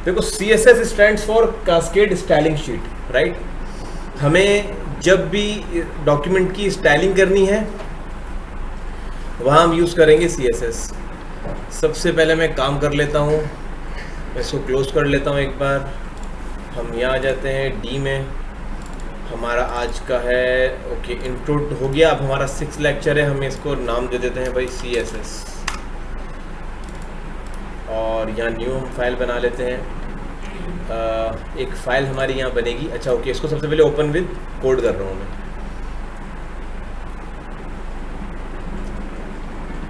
देखो CSS stands for cascade styling sheet, right. हमें जब भी डॉक्यूमेंट की स्टाइलिंग करनी है वहाँ हम यूज़ करेंगे CSS। सबसे पहले मैं काम कर लेता हूँ, इसको क्लोज कर लेता हूँ एक बार। हम यहाँ आ जाते हैं डी में, हमारा आज का है ओके इंट्रो हो गया। अब हमारा 6 लेक्चर है, हम इसको नाम दे देते हैं भाई CSS, और यहाँ न्यू हम फाइल बना लेते हैं। एक फ़ाइल हमारी यहाँ बनेगी। अच्छा ओके, इसको सबसे पहले ओपन विद कोड कर रहा हूँ मैं,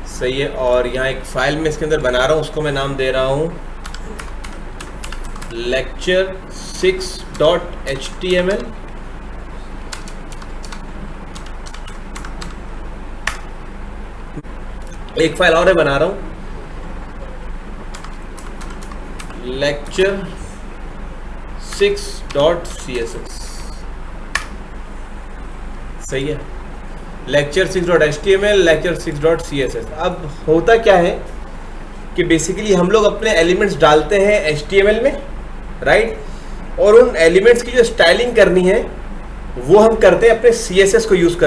सही है। और यहाँ एक फ़ाइल में इसके अंदर बना रहा हूँ, उसको मैं नाम दे रहा हूँ lecture6.html। एक फाइल और है बना रहा हूँ lecture6.css, सही है। lecture6.html, lecture6.css। अब होता क्या है कि बेसिकली हम लोग अपने एलिमेंट्स डालते हैं HTML में, राइट, और उन एलिमेंट्स की जो स्टाइलिंग करनी है वो हम करते हैं अपने CSS को यूज़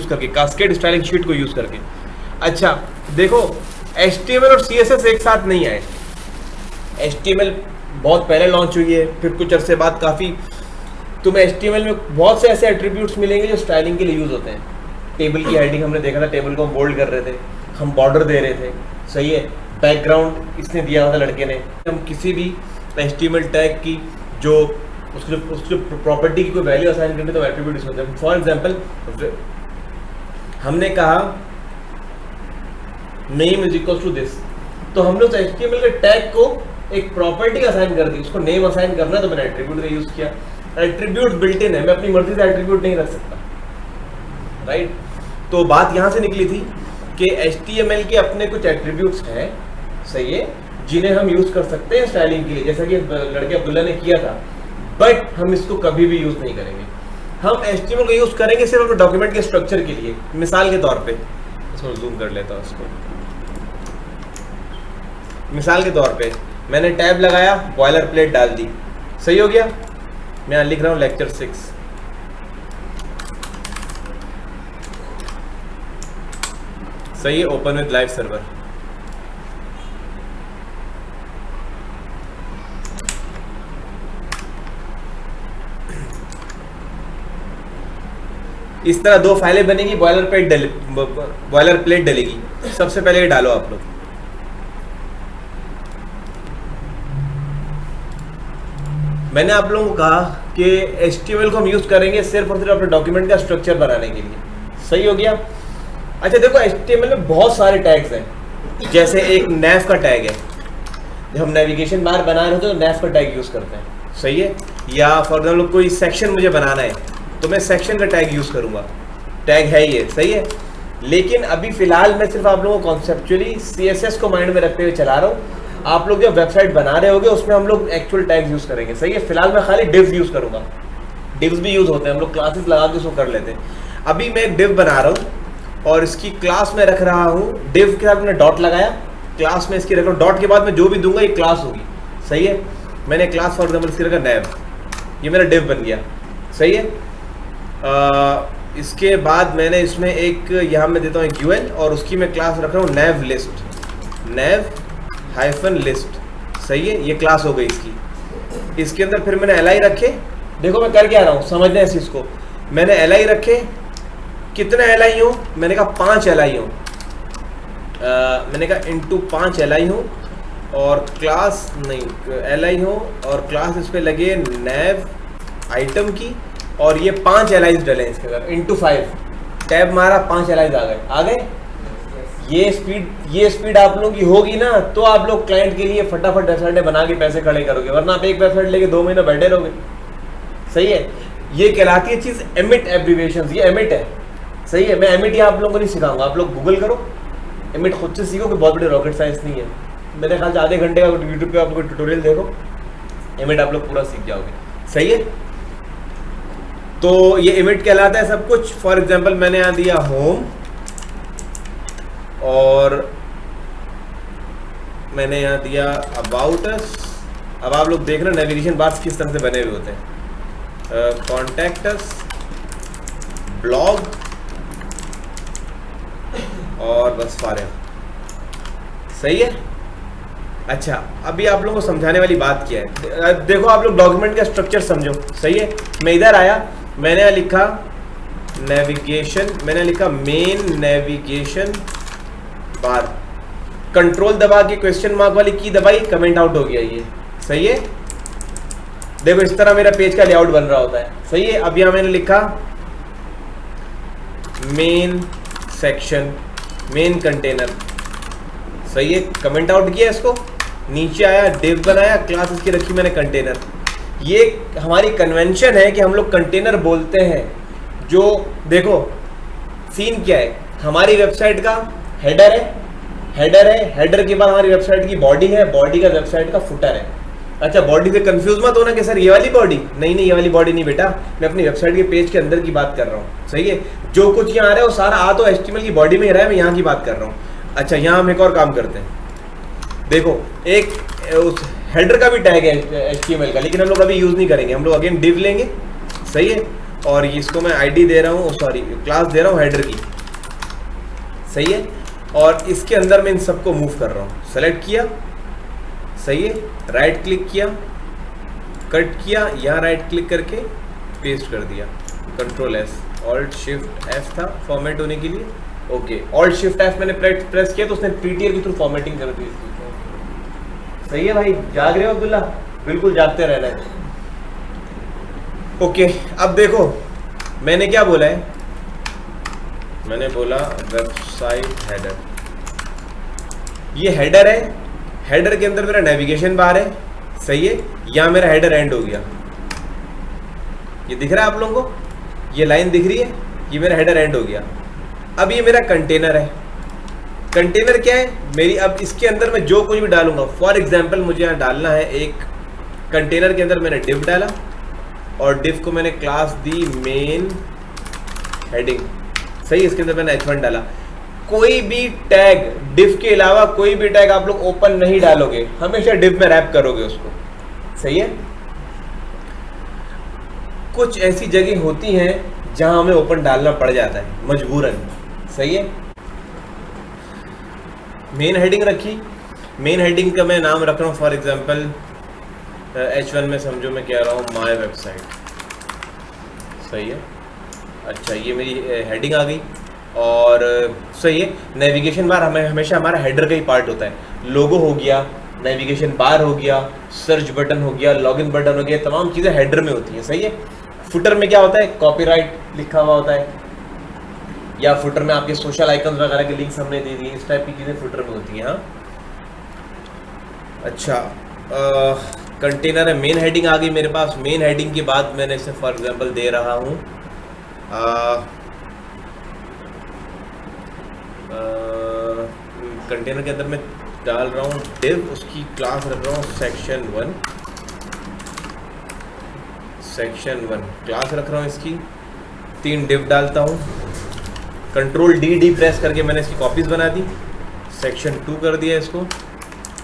करके, कास्केड स्टाइलिंग शीट को यूज़ करके। अच्छा देखो, HTML और CSS एक साथ नहीं आए। HTML बहुत पहले लॉन्च हुई है, फिर कुछ अरसे बाद काफ़ी तुम्हें HTML में बहुत से ऐसे एट्रीब्यूट्स मिलेंगे जो स्टाइलिंग के लिए यूज़ होते हैं। टेबल की हेडिंग हमने देखा था, टेबल को हम बोल्ड कर रहे थे, हम बॉर्डर दे रहे थे, सही है। बैकग्राउंड इसने दिया हुआ था लड़के ने। हम किसी भी HTML टैग की जो उसकी प्रॉपर्टी की कोई वैल्यू असाइन करनी तो एट्रीब्यूट इसमें होते हैं। फॉर एग्जांपल हमने कहा name is equal to this, तो हम लोग HTML के टैग को एक प्रॉपर्टी असाइन कर दी, उसको नेम असाइन करना है तो मैंने एट्रीब्यूट का यूज़ किया। एट्रीब्यूट बिल्ट इन है, मैं अपनी मर्जी से एट्रीब्यूट नहीं रख सकता, राइट। तो बात यहाँ से निकली थी कि HTML के अपने कुछ एट्रीब्यूट्स हैं, सही है, जिन्हें हम यूज़ कर सकते हैं स्टाइलिंग के लिए, जैसा कि लड़के अब्दुल्ला ने किया था। बट हम इसको कभी भी यूज़ नहीं करेंगे। हम HTML को यूज़ करेंगे सिर्फ अपने डॉक्यूमेंट के स्ट्रक्चर के लिए। मिसाल के तौर पे इसको जूम कर लेता हूँ, इसको मिसाल के तौर पे मैंने टैब लगाया, बॉयलर प्लेट डाल दी, सही हो गया। मैं यहाँ लिख रहा हूँ लेक्चर 6, सही है। ओपन विद लाइव सर्वर, इस तरह 2 फाइलें बनेगी, बॉयलर प्लेट डलेगी। सबसे पहले ये डालो आप लोग, मैंने आप लोगों को कहा कि HTML को हम यूज़ करेंगे सिर्फ और सिर्फ अपने डॉक्यूमेंट का स्ट्रक्चर बनाने के लिए, सही हो गया। अच्छा देखो, HTML में बहुत सारे टैग्स हैं, जैसे एक nav का टैग है। जब हम नेविगेशन बार बना रहे होते हैं तो nav का टैग यूज़ करते हैं, सही है। या फॉर एग्जाम्पल कोई सेक्शन मुझे बनाना है तो मैं सेक्शन का टैग यूज़ करूँगा, टैग है ये, सही है। लेकिन अभी फ़िलहाल मैं सिर्फ आप लोगों को कॉन्सेप्चुअली CSS को माइंड में रखते हुए चला रहा हूँ। आप लोग जब वेबसाइट बना रहे होगे उसमें हम लोग एक्चुअल टैग्स यूज़ करेंगे, सही है। फिलहाल मैं खाली डिव्स यूज़ करूँगा। डिव्स भी यूज़ होते हैं, हम लोग क्लासेस लगा के उसको कर लेते हैं। अभी मैं एक डिव बना रहा हूँ और इसकी क्लास में रख रहा हूँ। डिव के साथ मैंने डॉट लगाया, क्लास में इसकी रख रहा हूँ। डॉट के बाद में जो भी दूंगा ये क्लास होगी, सही है। मैंने क्लास फॉर एग्जाम्पल इसकी रखा nav, ये मेरा डिव बन गया, सही है। इसके बाद मैंने इसमें एक यहाँ मैं देता हूँ एक UL और उसकी मैं क्लास रख रहा हूँ nav list, सही है। ये क्लास हो गई इसकी। इसके अंदर फिर मैंने li रखे, देखो मैं कर क्या रहा हूँ, समझना है इस चीज़ को। मैंने li रखे, कितने li हो, मैंने कहा 5 li हो, मैंने कहा इंटू 5 li हो, और क्लास नहीं li हो, और क्लास इस पर लगे nav आइटम की, और ये 5 li's डले इसके अंदर इंटू 5। टैब मारा, 5 li's आ गए। ये स्पीड आप लोगों की होगी ना तो आप लोग क्लाइंट के लिए फटाफट वेबसाइटें बना के पैसे खड़े करोगे, वरना आप एक वेबसाइट लेके 2 महीने बैठे रहोगे, सही है। ये कहलाती है चीज़ एमिट एब्रीविएशंस, ये एमिट है, सही है। मैं एमिट आप लोगों को नहीं सिखाऊंगा, आप लोग गूगल करो, एमिट खुद से सीखो, कि बहुत बड़ी रॉकेट साइंस नहीं है। मेरे ख्याल से आधे घंटे का यूट्यूब पे आप लोग ट्यूटोरियल देखो, एमिट आप लोग पूरा सीख जाओगे, सही है। तो ये इमेट कहलाता है सब कुछ। फॉर एग्जांपल मैंने यहाँ दिया होम, और मैंने यहाँ दिया अबाउट अस, अब आप लोग देख रहे हो नेविगेशन बार्स किस तरह से बने हुए होते हैं। कॉन्टैक्ट अस, ब्लॉग और बस फारिग। सही है। अच्छा, अभी आप लोगों को समझाने वाली बात क्या है, देखो आप लोग डॉक्यूमेंट का स्ट्रक्चर समझो। सही है। मैं इधर आया, मैंने लिखा नेविगेशन, मैंने लिखा मेन नेविगेशन बार, कंट्रोल दबा के क्वेश्चन मार्क वाली की दबाई, कमेंट आउट हो गया ये। सही है। देखो इस तरह मेरा पेज का लेआउट बन रहा होता है। सही है। अब यहां मैंने लिखा मेन सेक्शन, मेन कंटेनर। सही है। कमेंट आउट किया इसको, नीचे आया, डिव बनाया, क्लास इसकी रखी मैंने कंटेनर। ये हमारी कन्वेंशन है कि हम लोग कंटेनर बोलते हैं। जो देखो सीन क्या है, हमारी वेबसाइट का हेडर है, हेडर के बाद हमारी वेबसाइट की बॉडी है, बॉडी का वेबसाइट का फुटर है। अच्छा, बॉडी से कंफ्यूज मत होना कि सर ये वाली बॉडी, नहीं ये वाली बॉडी नहीं बेटा, मैं अपनी वेबसाइट के पेज के अंदर की बात कर रहा हूँ। सही है। जो कुछ यहाँ आ रहा है वो सारा आ तो HTML की बॉडी में ही रहा है, मैं यहाँ की बात कर रहा हूँ। अच्छा, यहाँ हम एक और काम करते हैं। देखो एक उस हेडर का भी टैग है HTML का, लेकिन हम लोग अभी यूज़ नहीं करेंगे, हम लोग अगेन डिव लेंगे। सही है। और इसको मैं ID दे रहा हूँ, सॉरी क्लास दे रहा हूँ हेडर की। सही है। और इसके अंदर मैं इन सबको मूव कर रहा हूँ। सेलेक्ट किया, सही है, राइट क्लिक किया, कट किया, यहाँ राइट क्लिक करके पेस्ट कर दिया, control S, alt shift F था फॉर्मेट होने के लिए। ओके, ऑल्ट शिफ्ट F मैंने प्रेस किया तो उसने PTR के थ्रू फॉर्मेटिंग कर दी इसकी। सही है भाई, जाग रहे हो अब्दुल्ला? बिल्कुल जागते रहना है। ओके, अब देखो मैंने क्या बोला है, मैंने बोला वेबसाइट हेडर। ये हेडर है, हेडर के अंदर मेरा नेविगेशन बार है। सही है। यहाँ मेरा हेडर एंड हो गया, ये दिख रहा है आप लोगों को, ये लाइन दिख रही है, ये मेरा हेडर एंड हो गया। अब ये मेरा कंटेनर है। कंटेनर क्या है मेरी, अब इसके अंदर मैं जो कुछ भी डालूंगा, फॉर एग्जांपल मुझे यहाँ डालना है एक कंटेनर के अंदर मैंने डिव डाला और डिव को मैंने क्लास दी मेन हेडिंग। सही, इसके अंदर मैंने H1 डाला। कोई भी टैग डिव के अलावा कोई भी टैग आप लोग ओपन नहीं डालोगे, हमेशा डिव में रैप करोगे उसको। सही है। कुछ ऐसी जगह होती हैं जहां हमें ओपन डालना पड़ जाता है मजबूरन। सही है। मेन हेडिंग रखी, मेन हेडिंग का मैं नाम रख रहा हूँ फॉर एग्जांपल H1 में समझो मैं कह रहा हूँ माय वेबसाइट। सही है। अच्छा, ये मेरी हेडिंग आ गई। और सही है। नेविगेशन बार हमें हमेशा हमारा हेडर का ही पार्ट होता है। लोगो हो गया, नेविगेशन बार हो गया, सर्च बटन हो गया, लॉगिन बटन हो गया, तमाम चीज़ें हेडर में होती हैं। सही है। फुटर में क्या होता है, कॉपीराइट लिखा हुआ होता है, या फुटर में आपके सोशल आइकन्स वगैरह के लिंक्स हमने दे दिए, इस टाइप की चीज़ें फुटर में होती हैं। हाँ। अच्छा, कंटेनर है, मेन हेडिंग आ गई मेरे पास। मेन हेडिंग के बाद मैंने इसे फॉर एग्जांपल दे रहा हूँ कंटेनर के अंदर मैं डाल रहा हूँ डिव, उसकी क्लास रख रहा हूँ सेक्शन 1 क्लास रख रहा हूँ इसकी। 3 डिव डालता हूँ, कंट्रोल D प्रेस करके मैंने इसकी कॉपीज बना दी, सेक्शन 2 कर दिया इसको,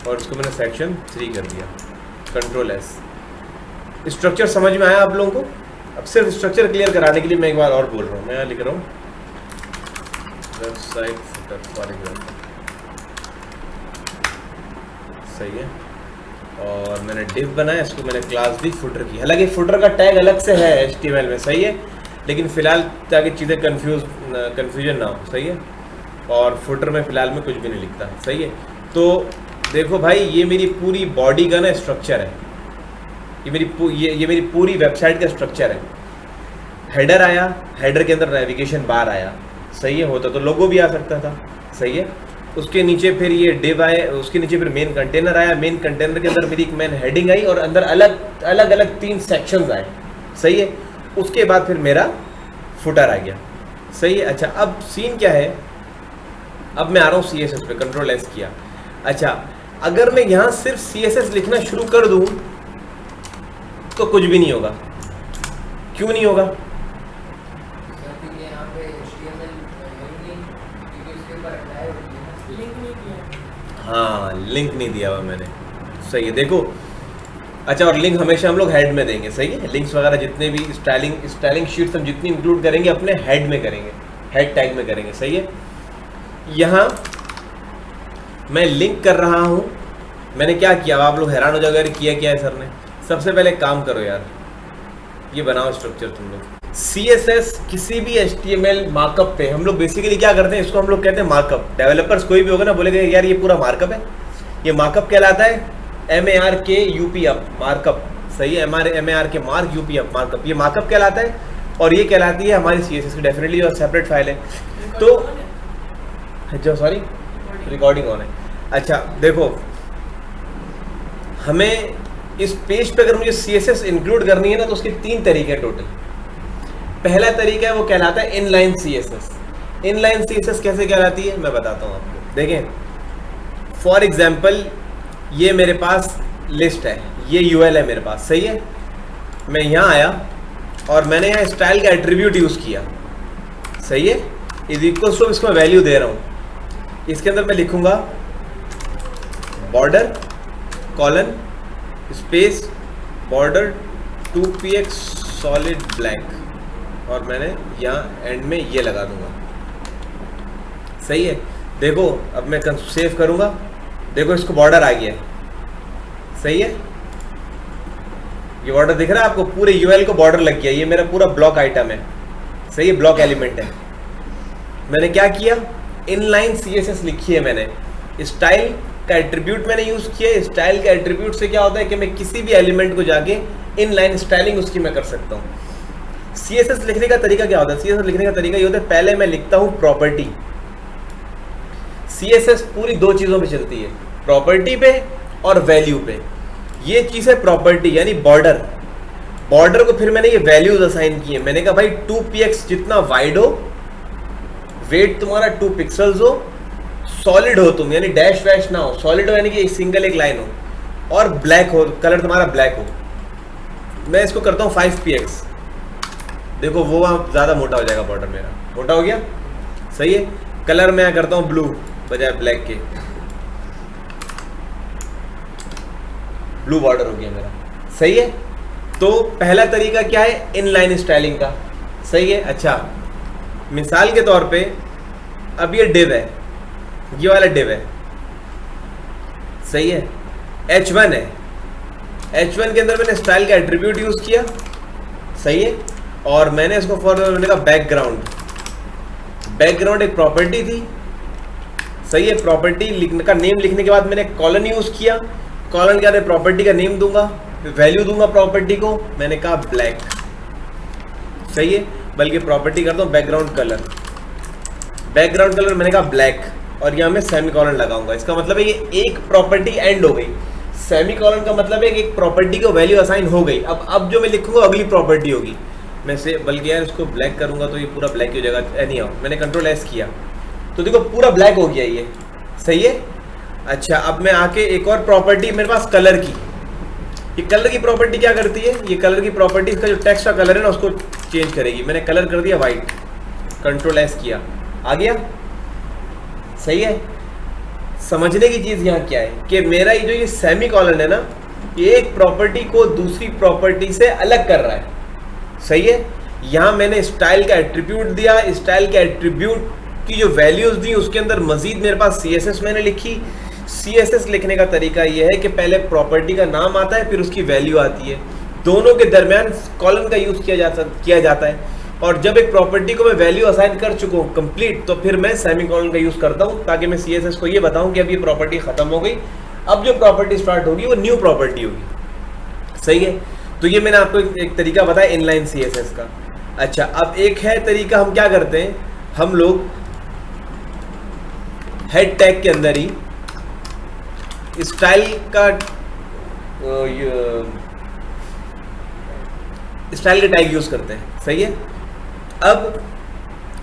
और इसको मैंने सेक्शन 3 कर दिया, कंट्रोल S। स्ट्रक्चर समझ में आया आप लोगों को? अब सिर्फ स्ट्रक्चर क्लियर कराने के लिए मैं एक बार और बोल रहा हूँ, मैं यहाँ लिख रहा हूँ वेबसाइट फुटर फॉर एग्जाम्पल। सही है। और मैंने डिव बनाया, इसको मैंने क्लास दी फुटर की। हालांकि फुटर का टैग अलग से है HTML में। सही है। लेकिन फिलहाल ताकि चीज़ें कन्फ्यूजन ना हो। सही है। और फुटर में फ़िलहाल में कुछ भी नहीं लिखता। सही है। तो देखो भाई, ये मेरी पूरी बॉडी का ना स्ट्रक्चर है, ये मेरी पूरी वेबसाइट का स्ट्रक्चर है। हेडर आया, हेडर के अंदर नेविगेशन बार आया। सही है। होता तो लोगो भी आ सकता था। सही है। उसके नीचे फिर ये डिव आया, उसके नीचे फिर मेन कंटेनर आया, मेन कंटेनर के अंदर मेरी एक मेन हेडिंग आई और अंदर अलग 3 सेक्शंस आए। सही है। उसके बाद फिर मेरा फुटर आ गया। सही है। अच्छा, अब सीन क्या है, अब मैं आ रहा हूँ CSS पे, कंट्रोल S किया। अच्छा, अगर मैं यहाँ सिर्फ CSS लिखना शुरू कर दूँ तो कुछ भी नहीं होगा। क्यों नहीं होगा? हाँ, लिंक नहीं दिया हुआ मैंने। सही है। देखो अच्छा, और लिंक हमेशा हम लोग हेड में देंगे, सही है। लिंक्स वगैरह जितने भी स्टाइलिंग शीट्स हम जितनी इंक्लूड करेंगे अपने हेड में करेंगे, हेड टैग में करेंगे, सही है। यहाँ मैं लिंक कर रहा हूँ, मैंने क्या किया, आप लोग हैरान हो जाओगे यार किया क्या है सर ने। सबसे पहले काम करो यार, ये बनाओ स्ट्रक्चर तुम लोग। CSS किसी भी HTML मार्कअप पे हम लोग बेसिकली क्या करते हैं, इसको हम लोग कहते हैं मार्कअप। डेवलपर्स कोई भी होगा ना बोलेगा यार ये पूरा मार्कअप है, ये मार्कअप कहलाता है MARK मार्कअप, सही है। MARK मार्क UP मार्कअप, ये मार्कअप कहलाता है और ये कहलाती है हमारी CSS की डेफिनेटली और सेपरेट फाइल है। तो जो सॉरी रिकॉर्डिंग ऑन है। अच्छा देखो, हमें इस पेज पे अगर मुझे CSS इंक्लूड करनी है ना तो उसके 3 तरीके हैं टोटल। पहला तरीका है वो कहलाता है इनलाइन CSS। इनलाइन CSS कैसे कहलाती है मैं बताता हूँ आपको। देखें फॉर एग्जाम्पल ये मेरे पास लिस्ट है, ये UL है मेरे पास, सही है। मैं यहाँ आया और मैंने यहाँ स्टाइल का एट्रीब्यूट यूज़ किया, सही है। इज इक्वल्स टू इसको मैं वैल्यू दे रहा हूँ, इसके अंदर मैं लिखूंगा border colon space border 2px solid black और मैंने यहाँ एंड में ये लगा दूंगा, सही है। देखो अब मैं सेव करूंगा, देखो इसको बॉर्डर आ गया है, सही है। ये बॉर्डर दिख रहा है आपको, पूरे UL को बॉर्डर लग गया, ये मेरा पूरा ब्लॉक आइटम है, सही है, ब्लॉक एलिमेंट है। मैंने क्या किया, इनलाइन CSS लिखी है मैंने, स्टाइल का एट्रीब्यूट मैंने यूज किया। स्टाइल का एट्रीब्यूट से क्या होता है कि मैं किसी भी एलिमेंट को जाके इनलाइन स्टाइलिंग उसकी मैं कर सकता हूँ। CSS लिखने का तरीका क्या होता है, CSS लिखने का तरीका ये होता है, पहले मैं लिखता हूँ प्रॉपर्टी। CSS पूरी 2 चीज़ों पे चलती है, प्रॉपर्टी पे और वैल्यू पे। ये चीज़ है प्रॉपर्टी यानी बॉर्डर। बॉर्डर को फिर मैंने ये वैल्यूज असाइन किए। मैंने कहा भाई 2px जितना वाइड हो, वेट तुम्हारा 2 पिक्सल्स हो, सॉलिड हो तुम यानी डैश वैश ना हो, सॉलिड हो यानी कि एक लाइन हो, और ब्लैक हो, कलर तुम्हारा ब्लैक हो। मैं इसको करता हूँ 5px, देखो वो वहाँ ज़्यादा मोटा हो जाएगा, बॉर्डर मेरा मोटा हो गया, सही है। कलर मैं करता हूँ ब्लू बजाय ब्लैक के, ब्लू बॉर्डर हो गया मेरा, सही है। तो पहला तरीका क्या है, इनलाइन स्टाइलिंग का, सही है। अच्छा मिसाल के तौर पे अब ये डिव है, ये वाला डिव है, सही है, H1 है। H1 के अंदर मैंने स्टाइल का एट्रीब्यूट यूज किया, सही है, और मैंने इसको मैंने कहा बैकग्राउंड। बैकग्राउंड एक प्रॉपर्टी थी, सही है। प्रॉपर्टी लिखने का नेम लिखने के बाद मैंने कॉलन यूज किया, कॉलन के अंदर प्रॉपर्टी का नेम दूंगा, वैल्यू दूंगा प्रॉपर्टी को, मैंने कहा ब्लैक, सही है। बल्कि प्रॉपर्टी करता हूँ बैकग्राउंड कलर, बैकग्राउंड कलर मैंने कहा ब्लैक, और यहाँ मैं सेमीकॉलन लगाऊंगा। इसका मतलब है ये एक प्रॉपर्टी एंड हो गई। सेमीकॉलन का मतलब है कि एक प्रॉपर्टी को वैल्यू असाइन हो गई। अब जो मैं लिखूंगा अगली प्रॉपर्टी होगी। मैं से बल्कि यार इसको ब्लैक करूंगा तो ये पूरा ब्लैक हो जाएगा। एनी हाउ मैंने कंट्रोल S किया तो देखो पूरा ब्लैक हो गया ये, सही है। अच्छा अब मैं आके एक और प्रॉपर्टी मेरे पास कलर की, ये कलर की प्रॉपर्टी क्या करती है, ये कलर की प्रॉपर्टी इसका जो टेक्स्ट का कलर है ना उसको चेंज करेगी। मैंने कलर कर दिया वाइट, कंट्रोल S किया, आ गया, सही है। समझने की चीज़ यहाँ क्या है कि मेरा ये जो ये सेमीकॉलन है ना, ये एक प्रॉपर्टी को दूसरी प्रॉपर्टी से अलग कर रहा है, सही है। यहाँ मैंने स्टाइल का एट्रीब्यूट दिया, स्टाइल के एट्रीब्यूट की जो वैल्यूज दी उसके अंदर मजीद मेरे पास CSS मैंने लिखी। CSS लिखने का तरीका ये है कि पहले प्रॉपर्टी का नाम आता है फिर उसकी वैल्यू आती है, दोनों के दरमियान कॉलन का यूज़ किया जाता है। और जब एक प्रॉपर्टी को मैं वैल्यू असाइन कर चुका हूँ कंप्लीट, तो फिर मैं सेमीकॉलन का यूज़ करता हूँ ताकि मैं CSS को ये बताऊँ कि अब ये प्रॉपर्टी ख़त्म हो गई, अब जो प्रॉपर्टी स्टार्ट होगी वो न्यू प्रॉपर्टी होगी, सही है। तो ये मैंने आपको एक तरीका बताया इनलाइन CSS का। अच्छा अब एक है तरीका, हम क्या करते हैं, हम लोग हेड टैग के अंदर ही स्टाइल के टैग यूज करते हैं, सही है। अब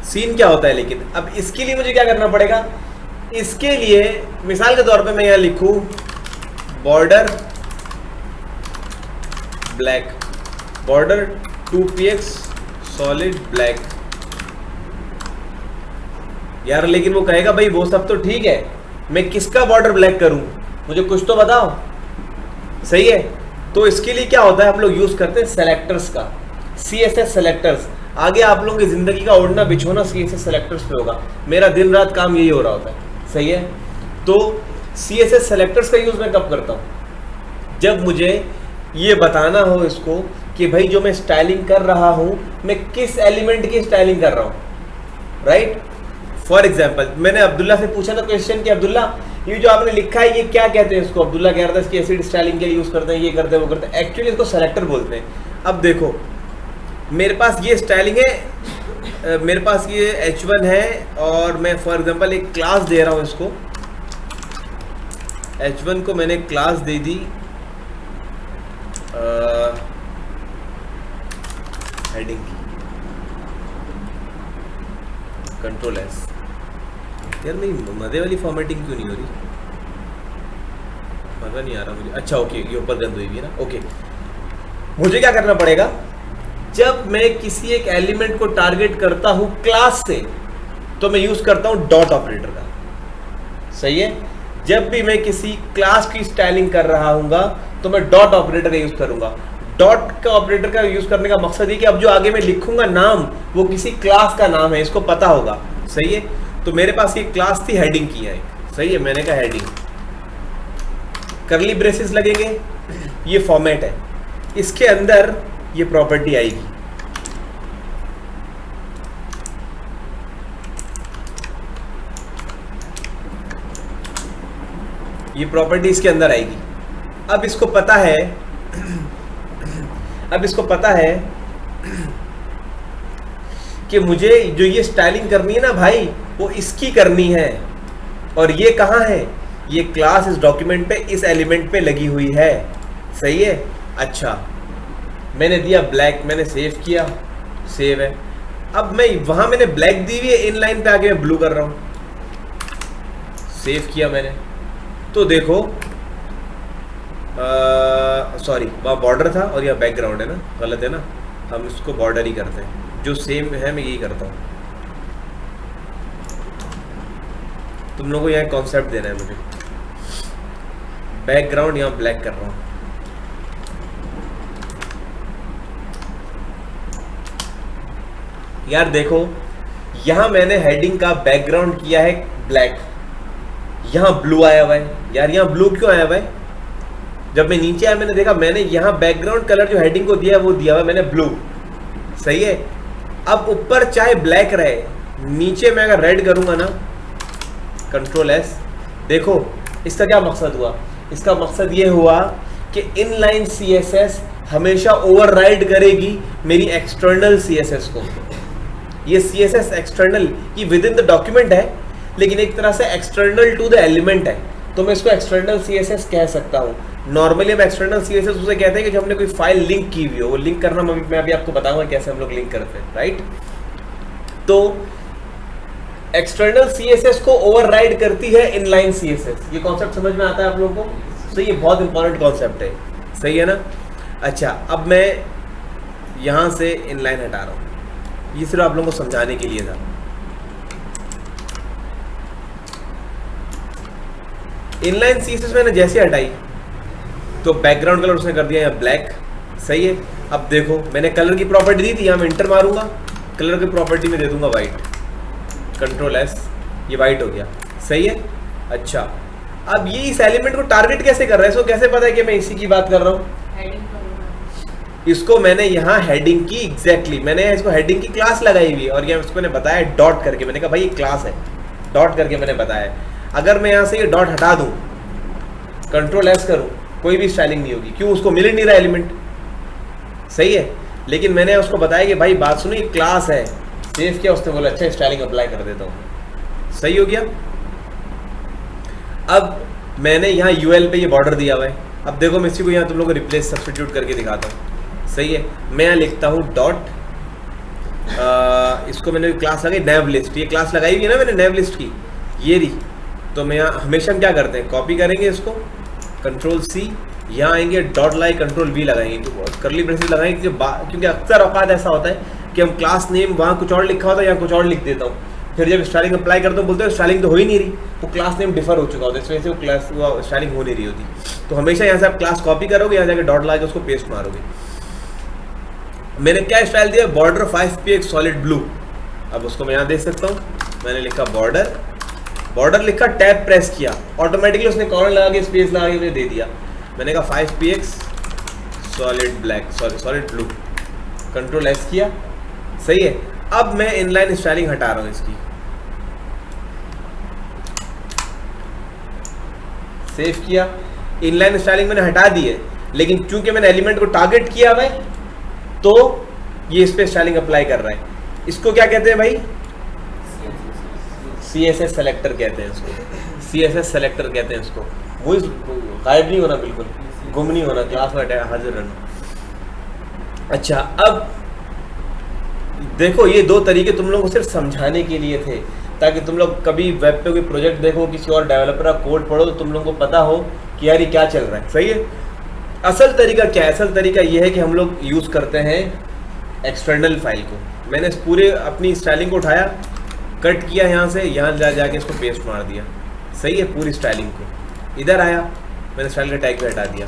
सीन क्या होता है, लेकिन अब इसके लिए मुझे क्या करना पड़ेगा, इसके लिए मिसाल के तौर पे मैं यहां लिखूं border black, border 2px solid black. यार लेकिन वो कहेगा भाई वो सब तो ठीक है, मैं किसका बॉर्डर ब्लैक करूं, मुझे कुछ तो बताओ, सही है। तो इसके लिए क्या होता है, आप लोग यूज करते हैं सेलेक्टर्स का, CSS सेलेक्टर्स। आगे आप लोगों की जिंदगी का उड़ना बिछोना CSS सेलेक्टर्स पे होगा। मेरा दिन रात काम यही हो रहा होता है, सही है। तो CSS सेलेक्टर्स का यूज मैं कब करता हूँ, जब मुझे ये बताना हो इसको कि भाई जो मैं स्टाइलिंग कर रहा हूँ मैं किस एलिमेंट की स्टाइलिंग कर रहा हूँ, राइट। फॉर एग्जाम्पल मैंने अब्दुल्ला से पूछा था क्वेश्चन कि अब्दुल्ला ये जो आपने लिखा है ये क्या कहते हैं इसको। अब्दुल्ला कह रहा था इसकी एसिड स्टाइलिंग के लिए यूज करते हैं, ये करते हैं वो करते हैं। एक्चुअली इसको सेलेक्टर बोलते हैं। अब देखो मेरे पास ये स्टाइलिंग है, मेरे पास ये H1 है और मैं फॉर एग्जांपल एक क्लास दे रहा हूँ इसको। H1 को मैंने क्लास दे दी हेडिंग की, कंट्रोल S। यार मेरी मजे वाली फॉर्मेटिंग क्यों नहीं हो रही, मजा नहीं आ रहा मुझे। अच्छा ओके, ये ऊपर गंद हुई है ना, ओके। मुझे क्या करना पड़ेगा, जब मैं किसी एक एलिमेंट को टारगेट करता हूं क्लास से तो मैं यूज करता हूं डॉट ऑपरेटर का, सही है। जब भी मैं किसी क्लास की स्टाइलिंग कर रहा हूंगा तो मैं डॉट ऑपरेटर का यूज करूंगा। डॉट का ऑपरेटर का यूज करने का मकसद ये कि अब जो आगे मैं लिखूंगा नाम वो किसी क्लास का नाम है, इसको पता होगा, सही है। तो मेरे पास ये क्लास थी, हेडिंग की है, सही है। मैंने कहा हेडिंग, करली ब्रेसेस लगेंगे, ये फॉर्मेट है, इसके अंदर ये प्रॉपर्टी आएगी। ये प्रॉपर्टी इसके अंदर आएगी। अब इसको पता है कि मुझे जो ये स्टाइलिंग करनी है ना भाई वो इसकी करनी है, और ये कहाँ है, ये क्लास इस डॉक्यूमेंट पे इस एलिमेंट पे लगी हुई है, सही है। अच्छा मैंने दिया ब्लैक, मैंने सेव किया, सेव है। अब मैं वहां मैंने ब्लैक दी हुई है, इन लाइन पे आके मैं ब्लू कर रहा हूं, सेव किया मैंने। तो देखो सॉरी वहाँ बॉर्डर था और यहाँ बैकग्राउंड है ना, गलत है ना, हम इसको बॉर्डर ही करते हैं, जो सेम है मैं यही करता हूँ। तुम लोगों को यहाँ कॉन्सेप्ट देना है मुझे, बैकग्राउंड यहाँ ब्लैक कर रहा हूँ। यार देखो यहाँ मैंने हेडिंग का बैकग्राउंड किया है ब्लैक, यहाँ ब्लू आया हुआ है। यार यहाँ ब्लू क्यों आया हुआ है, जब मैं नीचे आया मैंने देखा मैंने यहाँ बैकग्राउंड कलर जो हेडिंग को दिया है वो दिया हुआ मैंने ब्लू, सही है। अब ऊपर चाहे ब्लैक रहे, नीचे मैं अगर रेड करूंगा ना, कंट्रोल S, देखो इसका क्या मकसद हुआ, इसका मकसद ये हुआ कि इनलाइन CSS हमेशा ओवरराइड करेगी मेरी एक्सटर्नल CSS को। ये CSS एक्सटर्नल ये विद इन द डॉक्यूमेंट है, लेकिन एक तरह से एक्सटर्नल टू द एलिमेंट है, तो मैं इसको एक्सटर्नल CSS कह सकता हूँ। नॉर्मली हम एक्सटर्नल CSS उसे कहते हैं कि जब हमने कोई फाइल लिंक की हुई हो, वो लिंक करना मैं अभी आपको बताऊंगा कैसे हम लोग लिंक करते हैं, राइट। तो एक्सटर्नल CSS को ओवरराइड करती है इनलाइन CSS। ये कॉन्सेप्ट समझ में आता है आप लोगों को, तो ये बहुत इंपॉर्टेंट कॉन्सेप्ट है, सही है ना। अच्छा अब मैं यहाँ से इनलाइन हटा रहा हूँ, ये सिर्फ आप लोगों को समझाने के लिए था। इनलाइन CSS मैंने जैसे हटाई तो बैकग्राउंड कलर उसने कर दिया यहाँ ब्लैक, सही है। अब देखो मैंने कलर की प्रॉपर्टी दी थी, यहाँ मैं इंटर मारूंगा, कलर की प्रॉपर्टी में दे दूंगा वाइट, कंट्रोल S, ये वाइट हो गया, सही है। अच्छा अब ये इस एलिमेंट को टारगेट कैसे कर रहा है, इसको कैसे पता है कि मैं इसी की बात कर रहा हूँ। इसको मैंने यहाँ हेडिंग की एग्जैक्टली मैंने इसको हेडिंग की क्लास लगाई हुई है, और यहाँ इसको मैंने बताया डॉट करके, मैंने कहा भाई ये क्लास है, डॉट करके मैंने बताया। अगर मैं यहाँ से ये डॉट हटा दूँ, कंट्रोल S करूँ, कोई भी स्टाइलिंग नहीं होगी, क्यों, उसको मिल नहीं रहा एलिमेंट, सही है। लेकिन मैंने उसको बताया कि भाई बात सुनो ये क्लास है, सेव किया, उसने बोला अच्छा स्टाइलिंग अप्लाई कर देता हूँ, सही हो गया। अब मैंने यहाँ UL पे ये बॉर्डर दिया हुआ है। अब देखो मैं इसी को यहाँ तुम लोग को रिप्लेस सब्स्टिट्यूट करके दिखाता हूँ, सही है। मैं यहाँ लिखता हूँ डॉट, इसको मैंने क्लास लगाई नेव लिस्ट, ये क्लास लगाई हुई है ना मैंने नेव लिस्ट की, ये रही। तो मैं यहाँ हमेशा हम क्या करते हैं, कॉपी करेंगे इसको, कंट्रोल C, यहाँ आएंगे डॉट लाई कंट्रोल V लगाएंगे, करली ब्रेसेस लगाएंगे, क्योंकि अक्सर औकात ऐसा होता है कि हम क्लास नेम वहाँ कुछ और लिखा होता है, यहाँ कुछ और लिख देता हूँ, फिर जब स्टाइलिंग अप्लाई करता हूँ बोलते हैं स्टाइलिंग तो हो ही नहीं रही, वो क्लास नेम डिफर हो चुका होता है, इस वजह से वो क्लास वो स्टाइलिंग हो नहीं रही होती। तो हमेशा यहाँ से आप क्लास कॉपी करोगे, यहाँ जाके डॉट लगा के उसको पेस्ट मारोगे। मैंने क्या स्टाइल दिया, बॉर्डर 5px सॉलिड ब्लू। अब उसको मैं यहाँ देख सकता हूँ, मैंने लिखा बॉर्डर, बॉर्डर लिखा, टैब प्रेस किया, ऑटोमेटिकली उसने कॉर्नर लगा के स्पेस लगा के मुझे दे दिया। मैंने कहा 5px solid black, solid blue, control S किया, सही है। अब मैं इनलाइन स्टाइलिंग हटा रहा हूँ इसकी, सेव किया, इनलाइन स्टाइलिंग मैंने हटा दी है, लेकिन चूंकि मैंने एलिमेंट को टारगेट किया भाई, तो ये इस पे स्टाइलिंग अप्लाई कर रहा है। इसको क्या कहते हैं भाई, CSS सेलेक्टर कहते हैं इसको, CSS सेलेक्टर कहते हैं इसको। वो गायब नहीं होना, बिल्कुल गुम नहीं होना, क्लास में हाजिर रहना। अच्छा, अब देखो ये दो तरीके तुम लोगों को सिर्फ समझाने के लिए थे, ताकि तुम लोग कभी वेब पे कोई प्रोजेक्ट देखो, किसी और डेवलपर का कोड पढ़ो, तो तुम लोगों को पता हो कि यार ये क्या चल रहा है, सही है। असल तरीका क्या है, असल तरीका ये है कि हम लोग यूज़ करते हैं एक्सटर्नल फाइल को। मैंने इस पूरे अपनी स्टाइलिंग को उठाया, कट किया यहाँ से, यहाँ जाके इसको पेस्ट मार दिया, सही है। पूरी स्टाइलिंग को इधर आया, मैंने स्टाइल का टैग पे हटा दिया,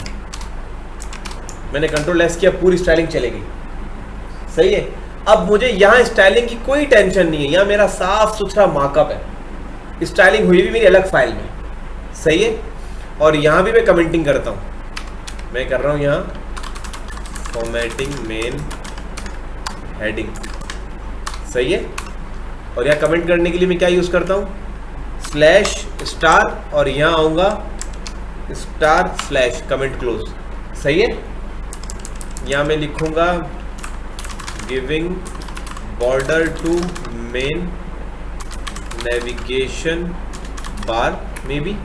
मैंने कंट्रोल एस किया, पूरी स्टाइलिंग चलेगी, सही है। अब मुझे यहाँ स्टाइलिंग की कोई टेंशन नहीं है, यहाँ मेरा साफ सुथरा मार्कअप है, स्टाइलिंग हुई भी मेरी अलग फाइल में, सही है। और यहाँ भी मैं कमेंटिंग करता हूँ, मैं कर रहा हूँ यहाँ फॉर्मेटिंग मेन हेडिंग, सही है। और यहाँ कमेंट करने के लिए मैं क्या यूज़ करता हूँ, /* और यहाँ आऊँगा */ कमेंट क्लोज, सही है। यहाँ मैं लिखूँगा giving border to main navigation bar, may be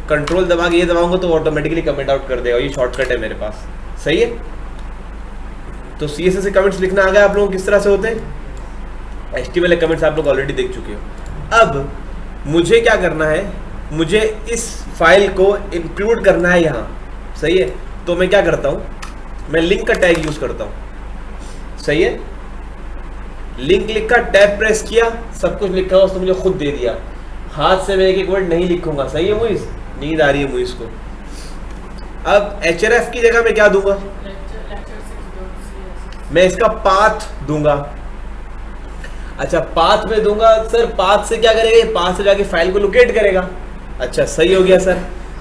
control दबा के ये दबाऊंगा तो ऑटोमेटिकली कमेंट आउट कर देगा, ये शॉर्टकट है मेरे पास, सही है। तो CSS से कमेंट्स लिखना आ गया आप लोगों को किस तरह से होते हैं। HTML कमेंट्स आप लोग ऑलरेडी देख चुके हो। अब मुझे क्या करना है, मुझे इस फाइल को इंक्लूड करना है यहाँ, सही है। तो मैं क्या करता हूँ, मैं लिंक का टैग यूज करता हूँ, सही है। लिंक लिखा, टैब प्रेस किया, सब कुछ लिखा हुआ उसने मुझे खुद दे दिया। हाथ से मैं एक एक वर्ड नहीं लिखूंगा, सही है। मुझे नींद आ रही है मुझे को। अब href की जगह मैं क्या दूंगा, मैं इसका पाथ दूंगा। अच्छा, पाथ में दूंगा, सर पाथ से क्या करेगा, ये पाथ से जाके फाइल को लोकेट करेगा। अच्छा, सही हो गया सर।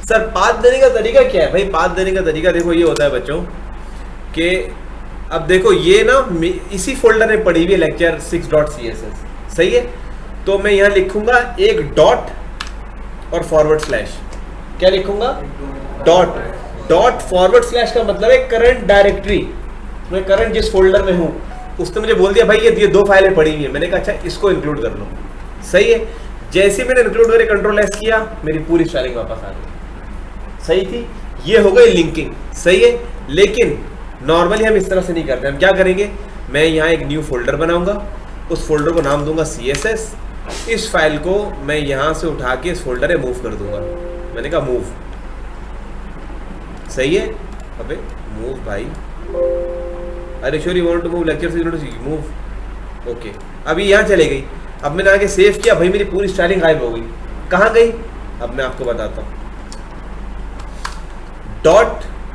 सर पाथ देने का तरीका क्या है भाई, पाथ देने का तरीका देखो ये होता है बच्चों कि अब देखो ये ना इसी फोल्डर में पड़ी हुई है lecture6.css, सही है। तो मैं यहाँ लिखूंगा एक डॉट और /, क्या लिखूंगा, डॉट // का मतलब है करंट डायरेक्टरी, मैं करंट जिस फोल्डर में हूँ। उसने मुझे बोल दिया भाई ये 2 फाइलें पड़ी हुई है, मैंने कहा अच्छा इसको इंक्लूड कर लो, सही है। जैसे मैंने इंक्लूड करके कंट्रोल एस किया, मेरी पूरी स्टाइलिंग वापस आ गई, सही थी। ये हो गई लिंकिंग, सही है। लेकिन नॉर्मली हम इस तरह से नहीं करते, हम क्या करेंगे, मैं यहाँ एक न्यू फोल्डर बनाऊंगा, उस फोल्डर को नाम दूंगा CSS, इस फाइल को मैं यहाँ से उठा के इस फोल्डर में मूव कर दूंगा, मैंने कहा मूव, सही है। अबे मूव भाई, अरे sure you want to move lecture6.css, move, okay. अभी यहाँ चले गई, अब मैंने आके सेव किया, भाई मेरी पूरी स्टाइलिंग गायब हो गई। कहाँ गई, अब मैं आपको बताता हूँ।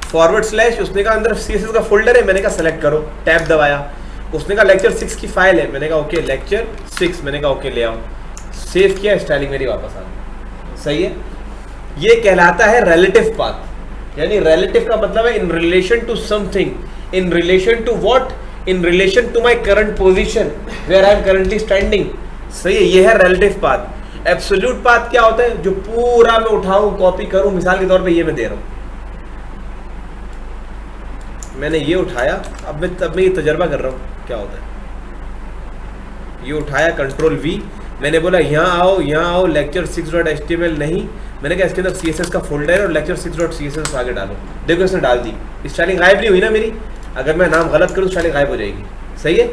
// उसने कहा अंदर CSS का फोल्डर है, मैंने कहा सेलेक्ट करो, टैब दबाया, उसने कहा lecture6 की फाइल है, मैंने कहा ओके lecture6, मैंने कहा ओके ले आओ, सेव किया, स्टाइलिंग मेरी वापस आ गई, सही है। ये कहलाता है रिलेटिव पाथ, यानी रिलेटिव का मतलब है in relation to something, in relation to what, in relation to my current position where I am currently standing, सही है। ये है रिलेटिव पाथ। एब्सोल्यूट पाथ क्या होता है, जो पूरा मैं उठाऊं, कॉपी करूं, मिसाल के तौर पे ये मैं दे रहा हूं, मैंने ये उठाया, अब मैं ये तजर्बा कर रहा हूँ क्या होता है। ये उठाया, कंट्रोल V, मैंने बोला यहाँ आओ lecture6.html नहीं, मैंने कहा इसके अंदर CSS का फोल्डर है और lecture6.css आगे डालो, देखो इसने डाल दी, स्टाइलिंग गायब नहीं हुई ना मेरी। अगर मैं नाम गलत करूँ स्टाइलिंग गायब हो जाएगी, सही है,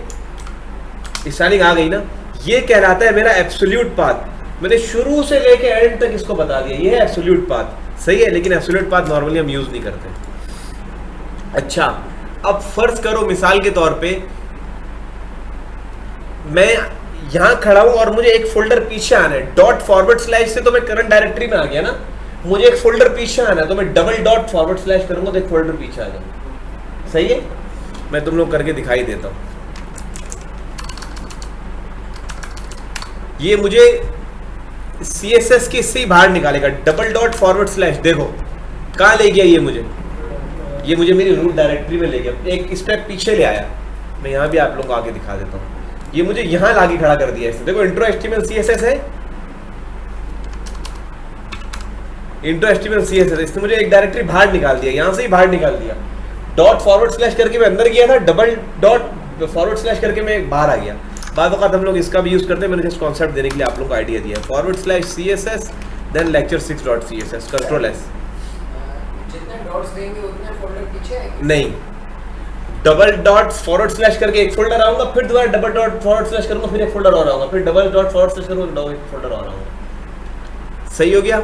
स्टाइलिंग आ गई ना। ये कहलाता है मेरा एब्सोल्यूट पाथ, मैंने शुरू से लेके एंड तक इसको बता दिया, ये है एब्सोल्यूट पाथ, सही है। लेकिन एब्सोल्यूट पाथ नॉर्मली हम यूज नहीं करते। अच्छा, अब फर्ज करो मिसाल के तौर पे मैं यहाँ खड़ा हूं और मुझे एक फोल्डर पीछे आना है, डॉट फॉरवर्ड स्लैश से तो मैं करंट डायरेक्टरी में आ गया ना, मुझे एक फोल्डर पीछे आना है तो मैं डबल डॉट फॉरवर्ड स्लैश करूंगा तो एक फोल्डर पीछे आ जाऊंगा। सही है, मैं तुम लोग करके दिखाई देता हूं। ये मुझे CSS के इससे ही बाहर निकालेगा, डबल डॉट फॉरवर्ड स्लैश। देखो कहाँ ले गया ये मुझे मेरी रूट डायरेक्टरी में ले गया, एक स्टेप पीछे ले आया। मैं यहाँ भी आप लोगों को आगे दिखा देता हूँ, ये मुझे यहाँ लाके खड़ा कर दिया इसने। देखो इंट्रो HTML CSS है, इंट्रो HTML CSS, इसने मुझे एक डायरेक्टरी बाहर निकाल दिया, यहाँ से ही बाहर निकाल दिया। डॉट फॉरवर्ड स्लैश करके मैं अंदर गया था, डबल डॉट फॉरवर्ड स्लैश करके मैं बाहर आ गया। बाद वक्त हम लोग इसका भी यूज करते हैं, मैंने जस्ट कॉन्सेप्ट देने के लिए आप लोगों को आइडिया दिया है। Forward slash CSS then lecture6.css, control S। जितने डॉट्स देंगे उतने फोल्डर पीछे आएंगे? नहीं, डबल डॉट फॉरवर्ड स्लैश करके एक फोल्डर आऊंगा, फिर दोबारा डबल डॉट फॉरवर्ड स्लैश करूंगा, फिर एक फोल्डर और आऊंगा, फिर डबल डॉट फॉरवर्ड स्लैश करूंगा, एक फोल्डर और आऊंगा। सही हो गया?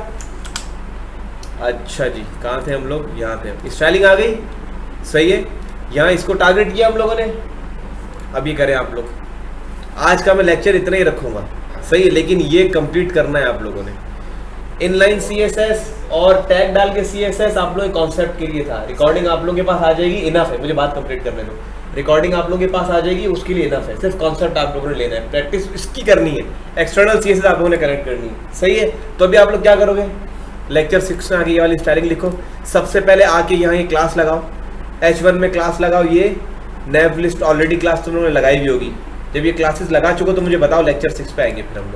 अच्छा जी, कहाँ थे हम लोग? यहाँ थे, स्टाइलिंग आ गई। सही है, यहाँ इसको टारगेट किया हम लोगों ने। अब ये करें आप लोग, आज का मैं लेक्चर इतना ही रखूंगा। सही है, लेकिन ये कंप्लीट करना है आप लोगों ने। इनलाइन CSS और टैग डाल के CSS आप लोगों के कॉन्सेप्ट के लिए था। रिकॉर्डिंग आप लोगों के पास आ जाएगी, इनफ है, मुझे बात कंप्लीट करने दो। रिकॉर्डिंग आप लोगों के पास आ जाएगी, उसके लिए इनफ है, सिर्फ कॉन्सेप्ट आप लोगों ने लेना है, प्रैक्टिस इसकी करनी है, एक्सटर्नल CSS आप लोगों ने कनेक्ट करनी है। सही है, तो अभी आप लोग क्या करोगे, लेक्चर 6 में आके ये वाली स्टाइलिंग लिखो। सबसे पहले आके यहाँ ये क्लास लगाओ, H1 में क्लास लगाओ। ये नैव लिस्ट ऑलरेडी क्लास तुम लोगों ने लगाई भी होगी। जब ये क्लासेस लगा चुको तो मुझे बताओ, लेक्चर 6 पे आएंगे फिर हम लोग।